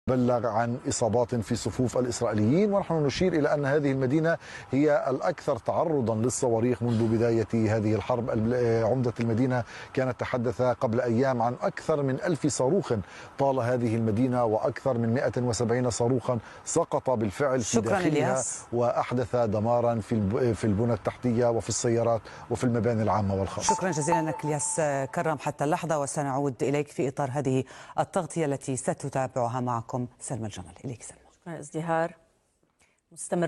بلغ عن إصابات في صفوف الإسرائيليين، ونحن نشير إلى أن هذه المدينة هي الأكثر تعرضا للصواريخ منذ بداية هذه الحرب. عمدة المدينة كانت تحدث قبل أيام عن أكثر من 1000 صاروخ طال هذه المدينة، وأكثر من 170 صاروخا سقط بالفعل في داخلها وأحدث دمارا في البنى التحتية وفي السيارات وفي المباني العامة والخاصة. شكرا جزيلا لك الياس كرم حتى اللحظة، وسنعود إليك في إطار هذه التغطية التي ستتابعها معكم سلمى الجمل. إليك سلمى. شكرا ازدهار. مستمر